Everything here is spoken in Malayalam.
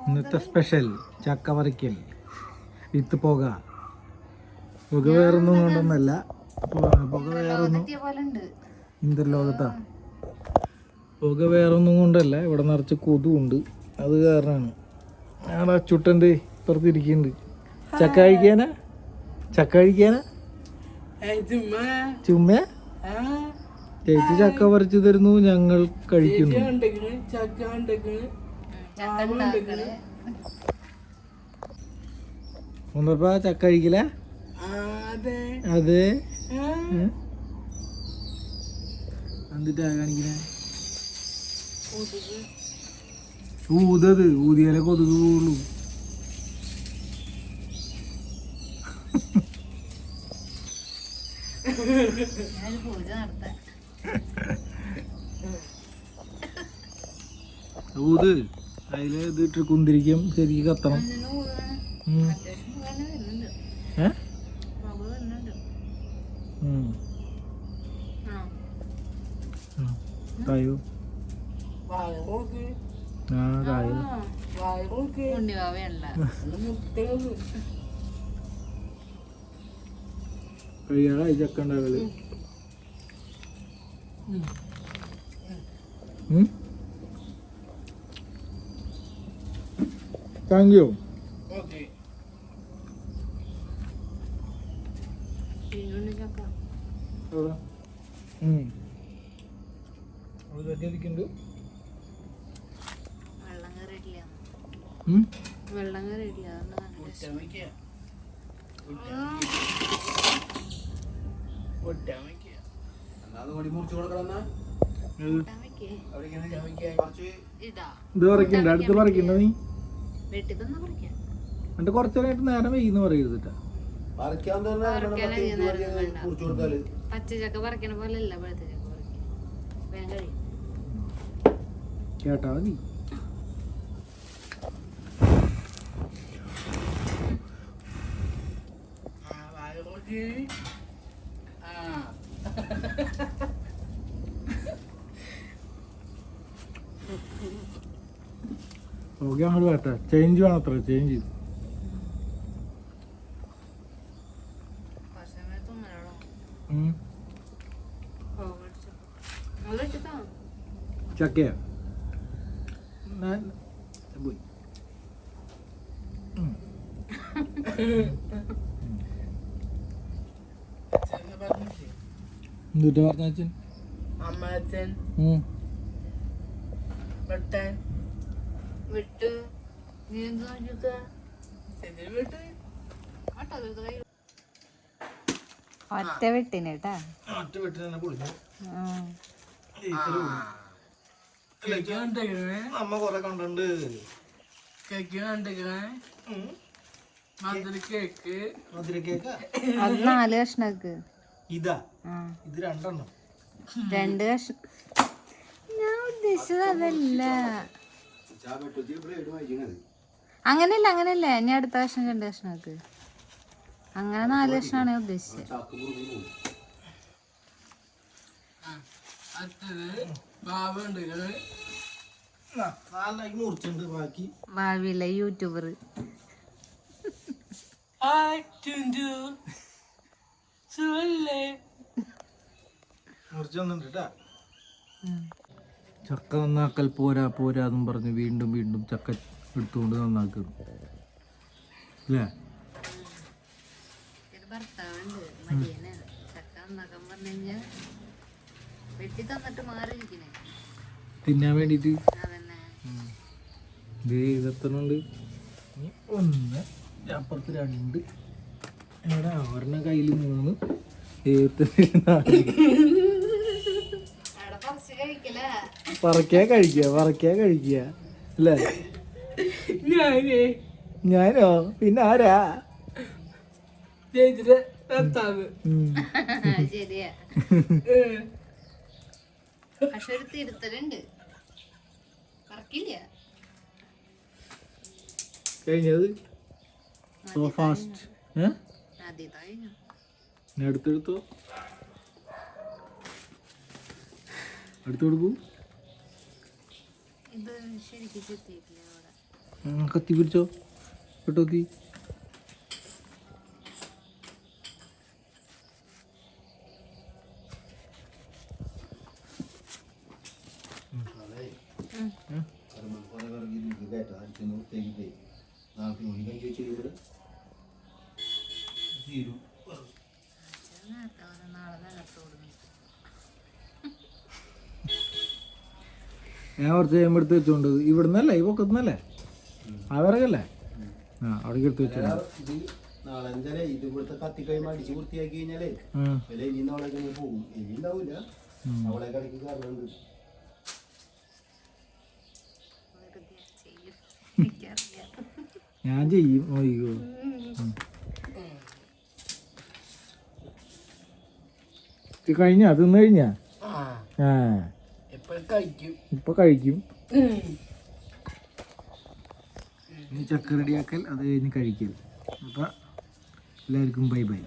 ഇന്നത്തെ സ്പെഷ്യൽ ചക്ക പറിക്കൽ വിത്ത് പുക. പുക വേറൊന്നും കൊണ്ടൊന്നല്ല, പുക വേറൊന്നും ഇന്റർലോകത്താ. പുക വേറൊന്നും കൊണ്ടല്ല, ഇവിടെ നിറച്ച് കൊതുണ്ട്, അത് കാരണമാണ്. ഞാൻ അച്ചുട്ടൻ്റെ ഇപ്പുറത്തിരിക്കുന്നുണ്ട്. ചക്ക കഴിക്കാനാ? ചക്ക കഴിക്കാനാ? ചുമ്മ ചേച്ചി ചക്ക പറിച്ചു തരുന്നു, ഞങ്ങൾ കഴിക്കുന്നു. ഒന്നപ്പ ചക്ക കഴിക്കില്ല? അതെ. എന്നിട്ടാ കാണിക്കണേ? ഊതത് ഊതിയാലേ കൊതുക് പോവുള്ളൂ. ഊത്, അതില് ഇതിട്ട് കുന്തിരിക്കും, ശരിക്കും കത്തണം. കായോ? ആ കായോ കഴിയാറായി ചക്ക ഉണ്ടാകല്. Thank you. വെള്ളം കയറിയിട്ടില്ല. ഇത് പറിക്കണ്ട, അടുത്ത് പറിക്കണ്ട നീ. എന്നിട്ട് കുറച്ചേരായിട്ട് നേരം വെയ്യുന്ന പറയരുതിട്ടാ. പച്ചച്ചക്ക പറിക്കണ പോലെയല്ല പഴുത്ത ചക്ക പറിക്കാൻ. കേട്ടാ മതി. ഓക്കെ, അങ്ങോട്ട് വേട്ടെ. ചേഞ്ച് വേണം, അത്ര ചേഞ്ച്. ചക്കയാ എന്നിട്ട് പറഞ്ഞ ഒറ്റ വെട്ടിന് കേട്ടാ. ഒറ്റ വെട്ടിനെ പൊളിഞ്ഞു. അമ്മ കൊറേ കണ്ടുണ്ട്. അത് 4 കഷ്ണക്ക്. ഇതാ ഇത് 2 എണ്ണം. 2 കഷ്ണം. ഞാൻ ഉദ്ദേശിച്ചത് അതല്ല. അങ്ങനെയല്ല ഇനി അടുത്ത കഷ്ണം 2 കഷ്ണക്ക്. അങ്ങനെ 4 കഷ്ണാണ് ഉദ്ദേശിച്ചത്. ഭാവിയിലെ യൂട്യൂബർ. ചക്ക നന്നാക്കൽ പോരാ പോരാന്നും പറഞ്ഞ് വീണ്ടും വീണ്ടും ചക്ക എടുത്തുകൊണ്ട് നന്നാക്കുന്നു അല്ലേ? ഭർത്താവുണ്ട് മടിയനാ. ചക്ക നന്നാക്കാൻ പറഞ്ഞു കഴിഞ്ഞാൽ വെട്ടി തന്നിട്ട് മാറിയിരിക്കണേ തിന്നാൻ വേണ്ടിട്ട്. അതന്നെ. ഇതെത്തണുണ്ട് 1, അപ്പുറത്ത് 2, ഇവിടെ അവരുടെ കയ്യിൽ 3, പറക്കാ കഴിക്കുക അല്ലേ? ഞാനോ? പിന്നെ ആരാ? ശരിയാ. പക്ഷെ ഒരു തിരുത്തലുണ്ട്. പറക്കില്ല. കഴിഞ്ഞത് സോ ഫാസ്റ്റ്. അടുത്തെടുത്തോ, അടുത്ത് കൊടുക്കൂ. ഇത് ശരിക്കും ചെത്തിയിട്ടില്ല ഇവിടെ. കത്തി പിടിച്ചോ കേട്ടോ തീ. ഞാൻ കുറച്ച് കഴിയുമ്പോൾ എടുത്ത് വെച്ചോണ്ട് ഇവിടെ നിന്നല്ലേ ഈ പൊക്കത്തുനിന്നല്ലേ ആ വിറകല്ലേ ആ അവിടേക്ക് എടുത്ത് വെച്ചോണ്ട് നാളെ ഇത് ഇവിടുത്തെ കത്തിക്കൈ അടിച്ച് വൃത്തിയാക്കി കഴിഞ്ഞാലേ എലി നാളെ പോകും. എലി ഉണ്ടാവൂല, അവളെ കടക്ക് കാരണമുണ്ട്. ഞാൻ ചെയ്യും. അയ്യോ കഴിഞ്ഞ തിന്നു കഴിഞ്ഞാ ഇപ്പൊ കഴിക്കും. ഇനി ചക്ക റെഡിയാക്കൽ, അത് കഴിഞ്ഞ് കഴിക്കൽ. അപ്പൊ എല്ലാവർക്കും ബൈ ബൈ.